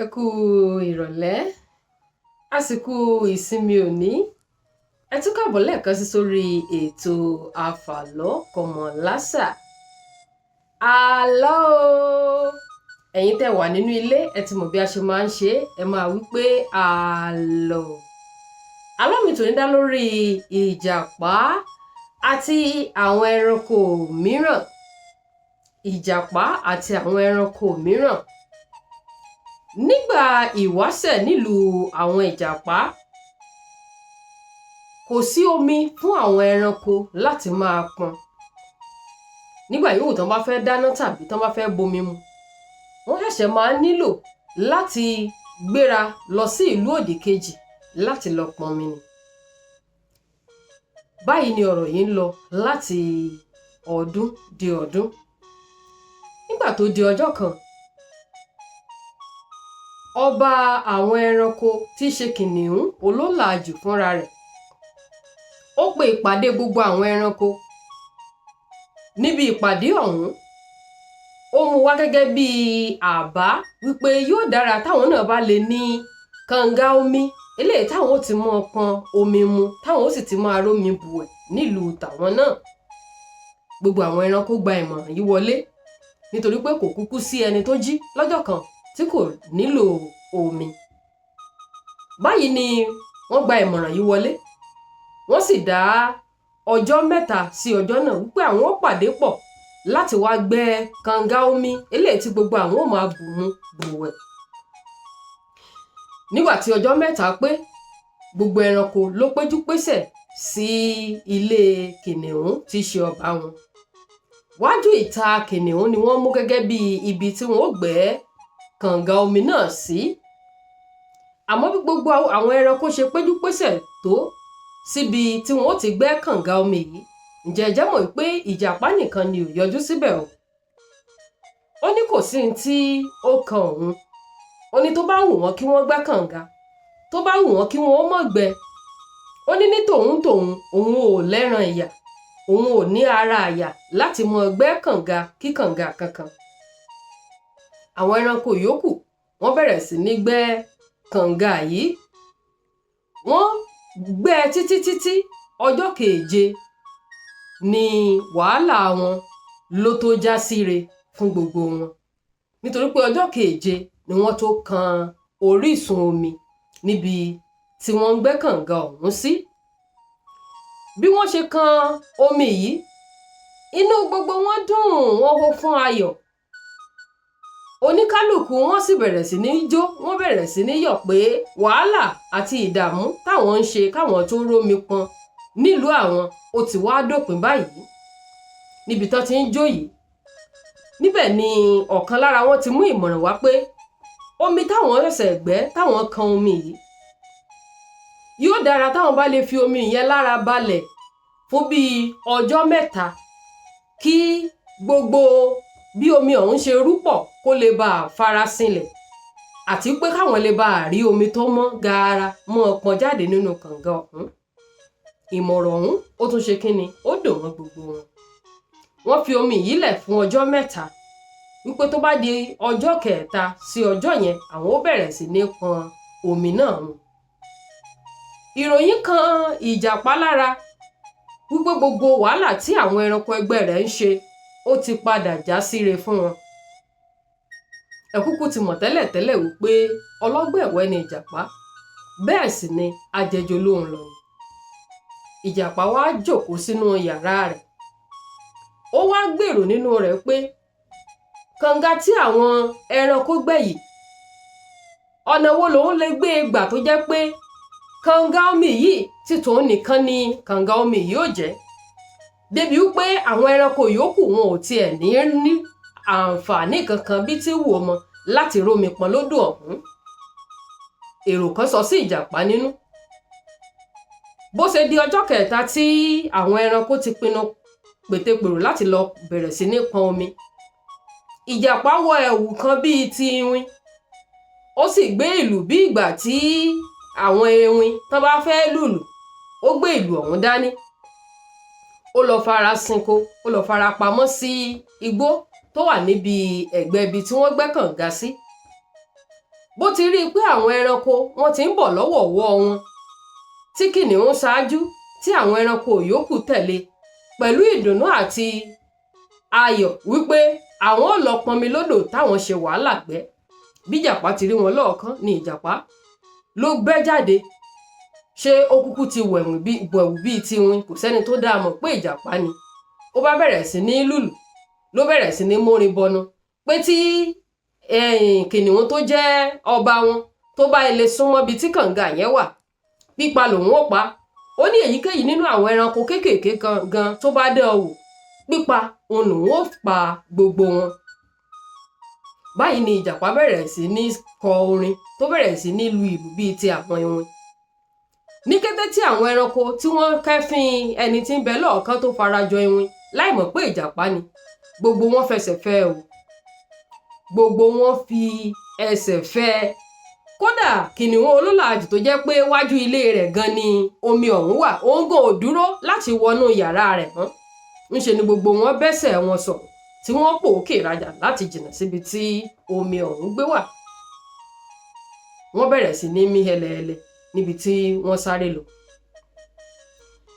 Ẹ kú ìrọ̀lẹ́, àsìkò ìsinmi òní. Ẹ tún káàbọ̀ lẹ́ẹ̀kan sí sórí ètò àfàlọ́ kọ̀mọ̀lásà. Àlọ́ o! Ẹ̀yin tẹ́ wà nínú ilé, ẹ ti mọ̀ bí a ṣe máa ń ṣe, ẹ máa wí pé àlọ́. Àlọ́ mi tòní dá lórí ìjàpá àti àwọn ẹranko mìíràn. Ìjàpá àti àwọn ẹranko mìíràn. Nígbà ìwáṣẹ̀ nílùú àwọn ìjàpá, kò sí omi fún àwọn ẹranko láti máa pọn. Nígbà yòówù tán bá fẹ́ dáná tàbí tán bá fẹ́ bomi mu, wọ́n ṣẹ̀ṣẹ̀ máa nílò láti gbéra lọ sí ìlú òdìkejì láti lọ pọnmi ni. Báyìí ni ọ̀rọ̀ yìí ń lọ láti ọdún di ọdún. Nígbà tó di ọjọ́ kan, ọba àwọn ẹranko tí í ṣe kìnìún olólàájú fúnra rẹ̀, ó pe ìpàdé gbogbo àwọn ẹranko. Níbi ìpàdé ọ̀hún, ó mú wá gẹ́gẹ́ bí àbá wípé yóò dára táwọn náà bá lè ní kànga omi eléyìí táwọn ó ti máa pọn omi mu, táwọn ó sì ti máa rómi bùwẹ̀ nílùú tàwọn náà. Gbogbo àwọn ẹranko gba ìmọ̀ràn yìí wọlé nítorí pé kò kúkú sí ẹni tó jí lọ́jọ́ kan tí kò nílò omi. Báyìí ni wọ́n gba ìmọ̀ràn yìí wọlé. Wọ́n sì dá ọjọ́ mẹ́ta sí ọjọ́ náà wípé àwọn ó pàdé pọ̀ láti wá gbẹ́ kànga omi eléyìí tí gbogbo àwọn ó máa bù mu bùwẹ̀. Nígbà tí ọjọ́ mẹ́ta pé, gbogbo ẹranko ló péjú pésẹ̀ sí ilé kìnìún tí í ṣe ọba wọn. Wájú ìta kìnìún ni wọ́n mú gẹ́gẹ́ bí ibi tí wọ́n ó gbẹ́ kànga omi náà sí. Àmọ́ bí gbogbo àwọn ẹranko ṣe péjú pésẹ̀ tó síbi tí wọ́n ó ti gbẹ́ kànga omi yìí, ǹjẹ́ ẹ jẹ́ mọ̀ pé ìjàpá nìkan ni ò yọjú síbẹ̀ o. Ó ní kò sí tí ó kan òun. Ó ní tó bá wù wọ́n kí wọ́n gbẹ́ kànga, tó bá wù wọ́n kí wọ́n má gbẹ́. Ó ní tòun òun ò lẹ́ran ìyà, òun ò ní ara àyà láti mọ gbẹ́ kànga kí kànga kankan. Àwọn ẹranko yòókù wọ́n bẹ̀rẹ̀ sí ní gbẹ́ kànga yìí. Wọ́n gbẹ́ títí ọjọ́ keje ni wàhálà wọn ló tó já síre fún gbogbo wọn. Nítorí pé ọjọ́ keje ni wọ́n tó kan orísun omi níbi tí wọ́n ń gbẹ́ kànga ọ̀hún sí. Bí wọ́n ṣe kan omi yìí, inú gbogbo wọn dùn, wọ́n hó fún ayọ̀. Oníkálùkù wọn sì bẹ̀rẹ̀ sí ní jó, wọ́n bẹ̀rẹ̀ sí ní yọ̀ pé wàhálà àti ìdààmú táwọn ń ṣe káwọn tó rómi pọn nílùú àwọn ó ti wá dópin báyìí. Níbi tán ti ń jó yìí, níbẹ̀ ni ọ̀kan lára wọn ti mú ìmọ̀ràn wá pé omi táwọn ṣẹ̀ṣẹ̀ gbẹ́, táwọn kan omi yìí, yóò dára táwọn bá lè fi omi yẹn lára balẹ̀ fún bíi ọjọ́ mẹ́ta kí gbogbo bí omi ọ̀hún ṣe rúpọ̀ kó lè bá farasinlẹ̀, àti pé káwọn lè bá rí omi tó mọ́ gaara mọ́ pọn jáde nínú kànga ọ̀hún. Ìmọ̀ràn ọ̀hún ó tún ṣe kíni, ó dùn mọ́ gbogbo wọn. Wọ́n fi omi yìí lẹ̀ fún ọjọ́ mẹ́ta wípé tó bá di ọjọ́ kẹta sí ọjọ́ yẹn, àwọn ó bẹ̀rẹ̀ sí ní pọn omi náà mu. Ìròyìn kan ìjàpá lára wípé gbogbo wàhálà tí àwọn ẹranko ẹgbẹ́ rẹ̀ ń ṣe ó ti padà já síre fún wọn. Ẹ kúkú ti mọ̀ tẹ́lẹ̀ wípé ọlọ́gbọ́n ẹ̀wẹ́ ni ìjàpá, bẹ́ẹ̀ sì ni ajẹjọ lóhùn lọ ni. Ìjàpá wá jókòó sínú yàrá rẹ̀. Ó wá gbèrò nínú rẹ̀ pé kànga tí àwọn ẹranko gbẹ́ yìí, ọ̀nà wo lòun lè gbé gbà tó jẹ́ pé kànga omi yìí tí tòun nìkan ni kànga omi yìí ó jẹ́, débi wípé àwọn ẹranko yòókù wọn ò tiẹ̀ ní àǹfààní kankan bí tí wù ọmọ láti rómi pọn lódò ọ̀hún. Èrò kan sọ sí ìjàpá nínú. Bó ṣe di ọjọ́ kẹta tí àwọn ẹranko ti pinnu pètepèrò láti lọ bẹ̀rẹ̀ sí ní pọn omi, ìjàpá wọ ẹ̀wù kan bíi ti iwin. ó sì gbé ìlù bí ìgbà tí àwọn ewin tán bá fẹ́ lùlù, ó gbé ìlù ọ̀hún dání. Ó lọ fara sinko, ó lọ fara pamọ́ sí igbó tó wà níbi ẹ̀gbẹ́ ibi tí wọ́n gbẹ́ kànga sí. Bó ti rí i pé àwọn ẹranko wọ́n ti ń bọ̀ lọ́wọ̀ọ̀wọ́ wọn, tí kìnìún ṣáájú tí àwọn ẹranko yòókù tẹ̀lé pẹ̀lú ìdùnnú àti ayọ̀ wípé àwọn ò lọ pọnmi lódò táwọn ṣe wàhálà gbẹ́. Bí ìjàpá ti rí wọn lọ́ọ̀kan ni ìjàpá ló gbẹ́ jáde. Ṣé ó kúkú ti wẹ̀wù bíi tiwọn, kò sẹ́ni tó dáa mọ̀ pé ìjàpá ni. Ó bá bẹ̀rẹ̀ sí ní lùlù, ló bẹ̀rẹ̀ sí ní mórin bọnu pé tí kìnìún tó jẹ́ ọba wọn tó bá ilé súnmọ́ bíi tí kànga yẹn wà, pípa lòun ó pa. Ó ní èyíkéyìí nínú àwọn ẹranko kéékèèké gan tó bá dán wò, pípa òun lòun ó pa gbogbo wọn. Báyìí ni ìjàpá bẹ̀rẹ̀ sí ní kọ orin tó bẹ̀rẹ̀ sí ní lu ìlù bíi ti àwọn ewin. Ní kété tí àwọn ẹranko tí wọ́n kẹ́fín ẹni tí ń bẹ lọ́ọ̀kan tó farajọ ewin láì mọ̀ pé ìjàpá ni, gbogbo wọn fẹsẹ̀ fẹ́ o. Gbogbo wọn fi ẹsẹ̀ fẹ́. Kódà kìnìún olólàájù tó jẹ́ pé wájú ilé rẹ̀ gan ni omi ọ̀hún wà, òun gan ò dúró láti wọnú yàrá rẹ̀ mọ́. Ńṣe ni gbogbo wọn bẹ́sẹ̀ wọn sọ̀ tí wọ́n pòókè rajà láti jìnnà síbi tí omi ọ̀hún gbé wà. Wọ́n bẹ̀rẹ̀ sí ní mí hẹlẹhẹlẹ níbi tí wọ́n sáré lọ.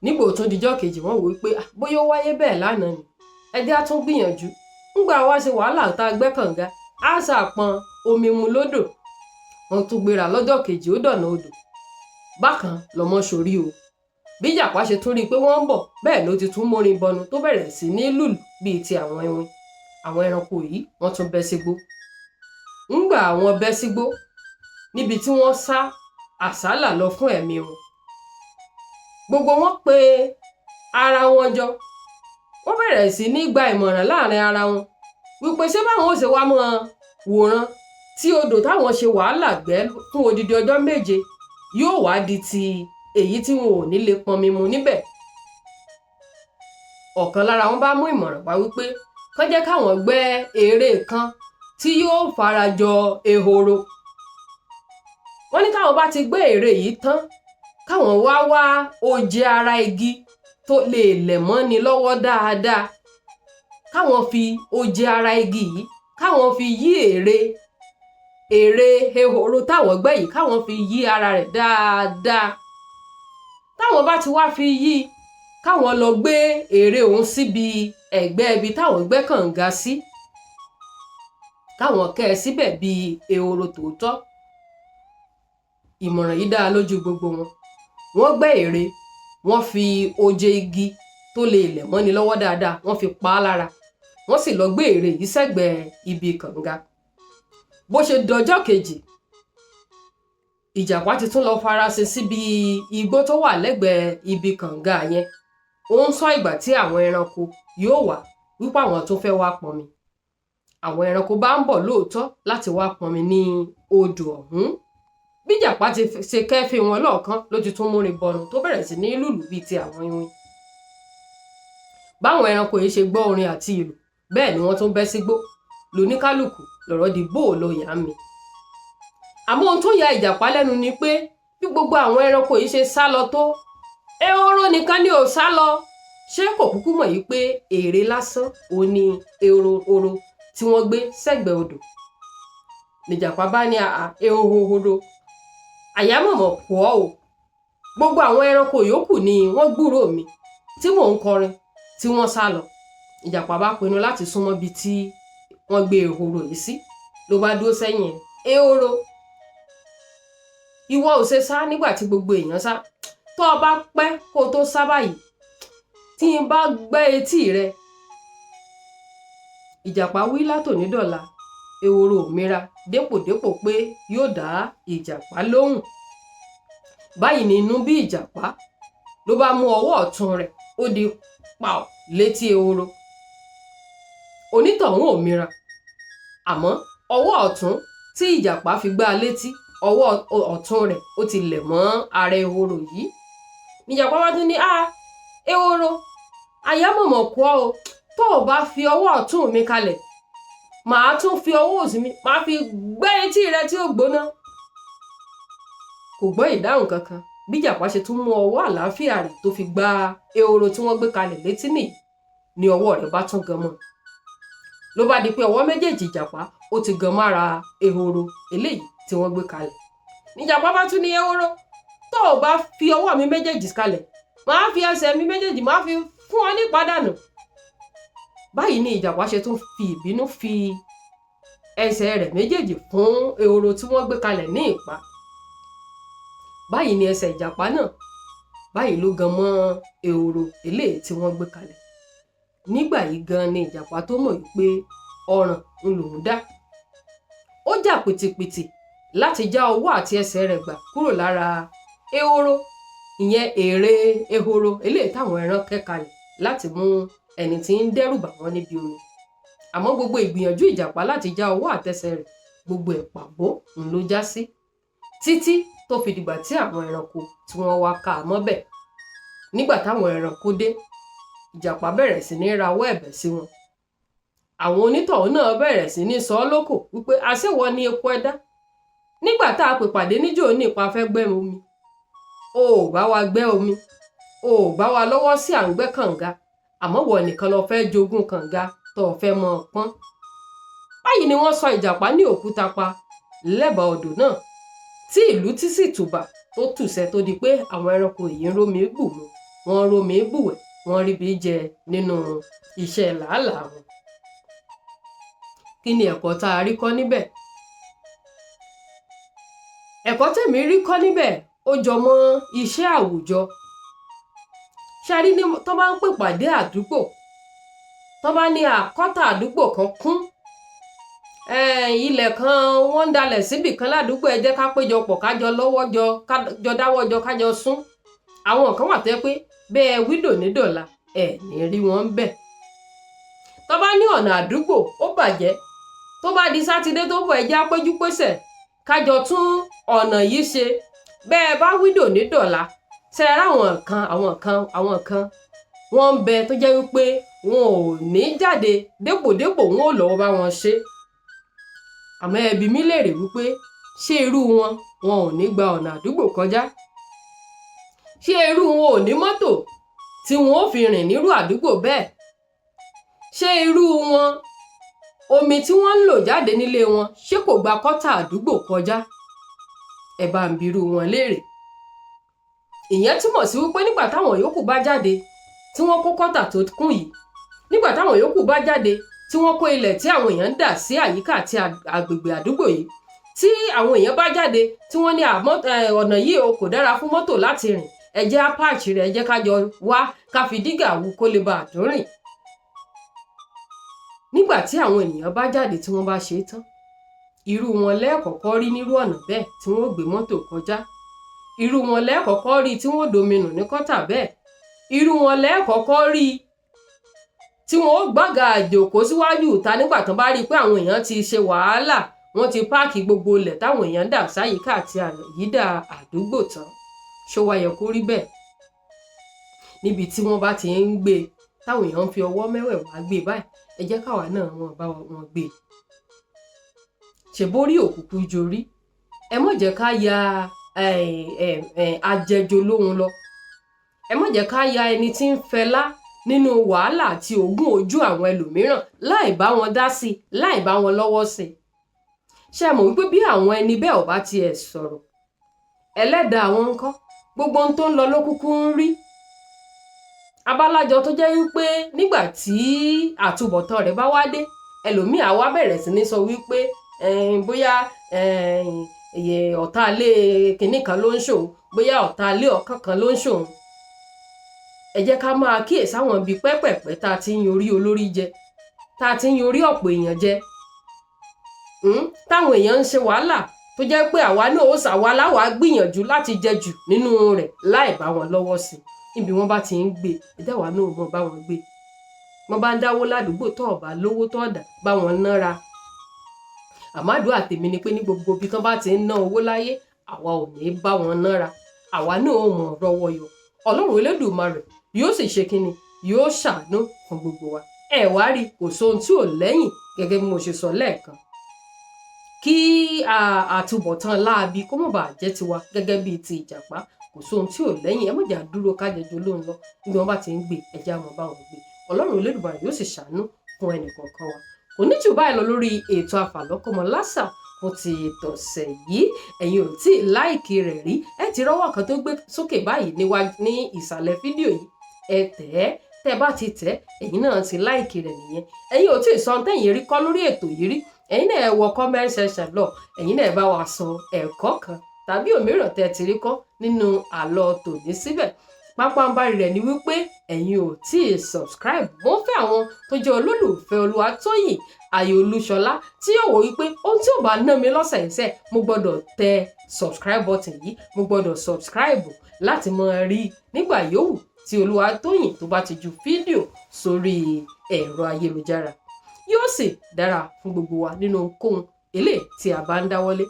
Nígbà tó dijọ́ kejì wọ́n wò pé bóyá ó wáyé bẹ́ẹ̀ lánàá ni, ẹ jẹ́ á tún gbìyànjú. Ńgbà wá ṣe wàhálà tá a gbẹ́ kànga, á ṣàpọn omi mu lódò. Wọ́n tún gbéra lọ́jọ́ kejì, ó dọ̀nà odò. Bákan lọmọ ṣorí o. Bí ìjàpá ṣe tún rí i pé wọ́n ń bọ̀, bẹ́ẹ̀ ló ti tún mórin bọnu tó bẹ̀rẹ̀ sí ní lùlù bíi ti àwọn ewin. Àwọn ẹranko yìí wọ́n tún bẹ́ sígbó. Ńgbà wọ́n bẹ́ sígbó, níbi tí wọ́n sá àsálà lọ fún ẹ̀mí wọn. Gbogbo wọn pe ara wọn jọ. Wọ́n bẹ̀rẹ̀ sí ní gba ìmọ̀ràn láàrin ara wọn wípé ṣé báwọn ó ṣe wá mọ́ wòran tí odò táwọn ṣe wàhálà gbẹ́ fún odidi ọjọ́ 7 yóò wá di ti èyí tí wọn ò ní lè pọnmi mu níbẹ̀. Ọ̀kan lára wọn bá mú ìmọ̀ràn wá wípé kán jẹ́ káwọn gbẹ́ ère kan tí yóò farajọ ehoro. Wọ́n ní káwọn bá ti gbẹ́ ère yìí tán, káwọn wá oje ara igi tó lè lẹ̀ mọ́ni lọ́wọ́ dáadáa. Káwọn fi oje ara igi yìí, káwọn fi yí ère ehoro táwọn gbẹ́ yìí, káwọn fi yí ara rẹ̀ dáadáa. Táwọn bá ti wá fi yí, káwọn lọ gbé ère òun síbi ẹ̀gbẹ́ ibi táwọn gbẹ́ kànga sí. Káwọn kẹ́ ẹ síbẹ̀ bíi ehoro tòótọ́. Ìmọ̀ràn yìí dá lójú gbogbo wọn. Wọ́n gbẹ́ ère, wọ́n fi oje igi tó lè lẹ̀ mọ́ni lọ́wọ́ dáadáa, wọ́n fi pa á lára. Wọ́n sì lọ gbé ère yìí sẹ́gbẹ̀ẹ́ ibi kànga. Bó ṣe dọjọ́ kejì, ìjàpá ti tún lọ farasin síbi igbó tó wà lẹ́gbẹ̀ẹ́ ibi kànga yẹn. Ó ń sọ ìgbà tí àwọn ẹranko yóò wá wípé àwọn tó fẹ́ wá pọnmi. Àwọn ẹranko bá ń bọ̀ lóòótọ́ láti wá pọnmi ní odò ọ̀hún. Bí ìjàpá ti ṣe kẹ́fín wọn lọ́ọ̀kan ló ti tún mórin bọnu tó bẹ̀rẹ̀ sí ní lùlù bíi ti àwọn ewin. Báwọn ẹranko yìí ṣe gbọ́ orin àti ìlù, bẹ́ẹ̀ ni wọ́n tún bẹ́ sígbó. Lóníkálùkù lọ̀rọ̀ di bóòlò yà mí. Àmọ́ ohun tó ya ìjàpá lẹ́nu ni pé bí gbogbo àwọn ẹranko yìí ṣe sá lọ tó, ehoro nìkan ni ò sá lọ. Ṣé kò kúkú mọ̀ yìí pé ère lásán ò ní ehoro tí wọ́n gbé sẹ́gbẹ̀ẹ́ odò? Nìjàpá bá ní ehoro, àyámọ̀mọ̀ pọ̀ o. Gbogbo àwọn ẹranko yòókù ni wọ́n gbúrò mi tí mò ń kọrin tí wọ́n sá lọ. Ìjàpá bá pinnu láti súnmọ́ bí tí wọ́n gbé ehoro yìí sí. Ló bá dúró sẹ́yìn ehoro. Ìwọ ò ṣe sá nígbà tí gbogbo èèyàn sá. Tó o bá pẹ́ kó o tó sá báyìí, tí n bá gbẹ́ etí rẹ. Ìjàpá wí látòní dọ̀la. Ehoro ò mira dépòdépò pé yóò dá ìjàpá lóhùn. Báyìí ni inú bí ìjàpá. Ló bá mú ọwọ́ ọ̀tún rẹ̀, ó di pàù létí ehoro. Onítọ̀hún ò mira. Àmọ́ ọwọ́ ọ̀tún tí ìjàpá fi gbá létí, ọwọ́ ọ̀tún rẹ̀ ó ti lẹ̀ mọ́ ara ehoro yìí. Ìjàpá bá tún ní ehoro, àyámọ̀mọ̀ kọ́ o, tó o bá fi ọwọ́ ọ̀tún mi kalẹ̀, màá tún fi ọwọ́ òsì mi màá fi gbẹ́ etí rẹ tí ó gbóná. Kò gbọ́ ìdáhùn kankan bí ìjàpá ṣe tún mú ọwọ́ àlàáfíà rẹ̀ tó fi gba ehoro tí wọ́n gbé kalẹ̀ létí nìyí ni ọwọ́ rẹ̀ bá tún gan mọ́. Ló bá di pé ọwọ́ méjèèjì ìjàpá ó ti gan mára ehoro eléyìí tí wọ́n gbé kalẹ̀. Níjàpá bá tún ní ehoro tó o bá fi ọwọ́ mi méjèèjì kalẹ̀ màá fi ẹsẹ̀ mi méjèèjì màá fi fún ọ ní ìpàdánù. Báyìí ni ìjàpá ṣe tún fi ìbínú fi ẹsẹ̀ rẹ̀ méjèèjì fún ehoro tí wọ́n gbé kalẹ̀ ní ìpá. Báyìí ni ẹsẹ̀ ìjàpá náà báyìí ló gan mọ́ ehoro eléyìí tí wọ́n gbé kalẹ̀. Nígbà yìí gan ni ìjàpá tó mọ̀ wípé ọ̀ràn ń lòún dá. Ó jà pìtìpìtì láti já ọwọ́ àti ẹsẹ̀ rẹ̀ gbà kúrò lára ehoro, ìyẹn èrè ehoro eléyìí táwọn ẹran kẹ́ kalẹ̀ láti mú ẹni tí ń dẹ́rù bà wọ́n níbi omi. Àmọ́ gbogbo ìgbìyànjú ìjàpá láti já ọwọ́ àtẹsẹ̀ rẹ̀ gbogbo ẹ̀ pàbó ń ló já sí, títí tó fi dìgbà tí àwọn ẹranko tí wọ́n wá ká a mọ́bẹ̀. Nígbà táwọn ẹranko dé, ìjàpá bẹ̀rẹ̀ sí ní rawọ́ ẹ̀bẹ̀ sí wọn. Àwọn onítọ̀hún náà bẹ̀rẹ̀ sí ní sọ ọ́ lókò wípé àṣewọ ni epo ẹ̀dá. Nígbà tá a pè pàdé níjọ́ ní ipa fẹ́ gbẹ́ omi, o ò bá wa gbẹ́ omi, o ò bá wa lọ́wọ́ sí à ń gbẹ́ kànga, àmọ́ wọ nìkan lọ fẹ́ jogún kànga tó fẹ́ mọ pọ́n. Báyìí ni wọ́n sọ ìjàpá ní òkúta pa lẹ́bàá odò náà, tí ìlú tí sì tùbà tó tùsẹ̀ tó di pé àwọn ẹranko yìí ń rómi bù mu, wọ́n rómi bùwẹ̀, wọ́n rí bí jẹ nínú iṣẹ́ làálàá wọn. Kí ni ẹ̀kọ́ tá a rí kọ́ níbẹ̀? Ẹ̀kọ́ tèmi rí kọ́ níbẹ̀ ó jọ mọ́ iṣẹ́ àwùjọ. Ṣarí ní tó bá ń pè pàdé àdúgbò, tó bá ní àkọ́tà àdúgbò kan kún, ilẹ̀ kan wọ́n ń dalẹ̀ síbì kan ládùúgbò, ẹ jẹ́ ká péjọpọ̀ kájọ lọ́wọ́ jọ kájọ dáwọ́ jọ kájọ sún. Àwọn kan wà tó yẹ pé bẹ́ẹ̀ wídò ní dọ̀la ẹ̀ ní rí wọn ń bẹ̀. Tó bá ní ọ̀nà àdúgbò ó bàjẹ́, tó bá di sátidé tó bọ̀ ẹ jẹ́ á péjú pésẹ̀ kájọ tún ọ̀nà yìí ṣe. Bẹ́ẹ̀ bá wídò ní dọ̀la ṣe ra àwọn kan wọ́n ń bẹ tó jẹ́ wípé wọn ò ní jáde dépòdépò wọn ò lọ́wọ́ bá wọn ṣe. Àmọ́ ẹ bi mí léèrè wípé ṣé irú wọn ò ní gba ọ̀nà àdúgbò kọjá? Ṣé irú wọn ò ní mọ́tò tí wọn ò fi rìn nírú àdúgbò bẹ́ẹ̀? Ṣé irú wọn omi tí wọ́n ń lò jáde nílé wọn ṣé kò gba kọ́tà àdúgbò kọjá? Ẹ bá ń bi irú wọn léèrè. Ìyẹn túmọ̀ sí wípé nígbà táwọn yòókù bá jáde tí wọ́n kó kọ́tà tó kún yìí, nígbà táwọn yòókù bá jáde tí wọ́n kó ilẹ̀ tí àwọn èèyàn ń dà sí àyíká àti agbègbè àdúgbò yìí, tí àwọn èèyàn bá jáde tí wọ́n ní ọ̀nà yìí o kò dára fún mọ́tò láti rìn, ẹ jẹ́ á páàchì rẹ̀, ẹ jẹ́ ká jọ wá ká fi dígà wú kó lè bá àdún rìn. Nígbà tí àwọn ènìyàn bá jáde tí wọ́n bá ṣe tán, irú wọn lẹ́ẹ̀kọ̀kọ́ rí nírú ọ̀nà bẹ́ẹ̀ tí wọ́n gbé mọ́tò kọjá. Irú wọn lẹ́ẹ̀kọ̀kọ́ rí tí wọ́n dominù ní kọ́tà bẹ́ẹ̀. Irú wọn lẹ́ẹ̀kọ̀kọ́ rí tí wọ́n gbága àjòkó síwájú ìta nígbà tán bá rí pé àwọn èèyàn ti ṣe wàhálà, wọ́n ti páàkì gbogbo ilẹ̀ táwọn èèyàn dà sáyíká àti àyídà àdúgbò tán. Ṣó wá yẹ kó rí bẹ́ẹ̀? Níbi tí wọ́n bá ti ń gbé táwọn èèyàn ń fi ọwọ́ mẹ́wẹ̀ẹ̀wá gbé báyìí, ẹ jẹ́ káwa náà wọn bá wọn gbé. Ṣèbórí òkùnkùn jorí, ẹ má jẹ́ ká ya ajẹjo lóhun lọ. Ẹ má jẹ́ ká ya ẹni tí ń fẹlá nínú wàhálà àti ògùn ojú àwọn ẹlòmíràn láì bá wọn dá sí, láì bá wọn lọ́wọ́ sí. Ṣé mọ̀ wípé bí àwọn ẹni bẹ́ẹ̀ ò bá tiẹ̀ sọ̀rọ̀, ẹlẹ́dàá wọn ńkọ́? Gbogbo ohun tó ń lọ ló kúkú ń rí. Abálájọ tó jẹ́ wípé nígbà tí àtúbọ̀tán rẹ̀ bá wá dé, ẹlòmíì á wá bẹ̀rẹ̀ sí ní sọ wípé bóyá ọ̀tá ilé kìnní kan ló ń ṣòun, bóyá ọ̀tá ilé ọ̀kan kan ló ń ṣòun. Ẹ jẹ́ ká máa kíyèsí àwọn ibi pẹ́pẹ̀pẹ́ tá a ti ń yorí olórí jẹ, tá a ti ń yorí ọ̀pọ̀ èèyàn jẹ. Táwọn èèyàn ń ṣe wàhálà tó jẹ́ pé àwa náà ó ṣàwa láwa gbìyànjú láti jẹ jù nínú rẹ̀ láì bá wọn lọ́wọ́ sí. Níbi wọ́n bá ti ń gbé, ìdáwà náà mọ̀ bá wọn gbé. Wọ́n bá ń dáwó ládùúgbò tó ọ̀bà lówó tó ọ̀dà bá wọn nára. Àmàdúrà tèmi ni pé ní gbogbo ibi tán bá ti ń ná owó láyé, àwa ò ní bá wọn nára. Àwa náà ò mọ̀ rọ́wọ́ yọ. Ọlọ́run Elédùmarè yóò sì ṣe kíni, yóò ṣàánú fún gbogbo wa. Ẹ wá rí, kò sóhun tí ò lẹ́yìn gẹ́gẹ́ bí mo ṣe sọ lẹ́ẹ̀kan kí àtúbọ̀tán láabi kó má bàa jẹ́ tiwa gẹ́gẹ́ bíi ti ìjàpá kò sóhun tí ò lẹ́yìn ẹ má jà dúró kájẹjọ ló ń lọ níbi wọn bá ti ń gbé ẹjẹ́ àmọ́ bá wọn gbé ọlọ́run Olódùmarè yóò sì ṣàánú fún ẹnì kọ̀ọ̀kan wa kò ní jù báyìí lọ lórí ètò àfàlọ́kọ́mọ lásà fún ti tọ̀sẹ̀ yìí ẹ̀yin ò tí ì láìkì rẹ̀ rí ẹ ti rọ́wọ́ kan tó gbé sókè báyìí ní ìsàlẹ̀ fídíò yìí ẹ tẹ̀ ẹ́ tẹ́ bá ti tẹ̀ ẹ̀yin náà ti láìkì rẹ̀ nìyẹn ẹ̀yin ò tí ì sọ tẹ́yin rí kọ́ lórí ètò yìí rí ẹ̀yin náà ẹ wọ comment section lọ ẹ̀yin náà ẹ bá wa sọ ẹ̀kọ́ kan tàbí òmíràn tẹ́ ti rí kọ́ nínú àlọ́ tòní síbẹ̀ pápánbarì rẹ̀ ni wípé ẹ̀yin ò tí ì subscribe mo fẹ́ àwọn tó jẹ́ olólùfẹ́ Olúwatóyìn Ayọ̀ Olúṣọlá tí yóò wò wípé ohun tí ò bá ná mi lọ́sẹ̀ẹ̀sẹ̀ mo gbọ́dọ̀ tẹ subscribe button yìí mo gbọ́dọ̀ subscribe láti máa rí nígbà yòówù tí Olúwatóyìn tó bá ti ju fídíò sórí ẹ̀rọ ayélujára yóò sì dára fún gbogbo wa nínú ohunkóhun eléyìí tí a bá ń dáwọ́lé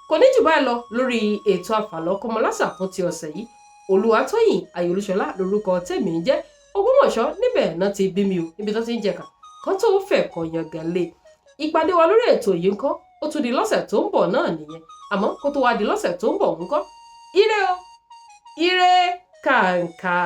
kò ní jù báyìí lọ lórí ètò àfàlọ́kọ́mọ lásà fún ti ọ̀sẹ̀ yìí Olúwatóyìn Ayọ̀ Olúṣọlá lórúkọ tèmi ń jẹ́ Ògbómọ̀ṣọ́ níbẹ̀ náà ti bí mi o níbi tó ti ń jẹ̀ka kan tó fẹ́ kọ yangàn lé ìpàdé wa lórí ètò yìí ńkọ́ ó tún di lọ́sẹ̀ tó ń bọ̀ náà nìyẹn àmọ́ kó tó wá di lọ́sẹ̀ tó ń bọ̀ ńkọ́ ire o ire kàǹkà.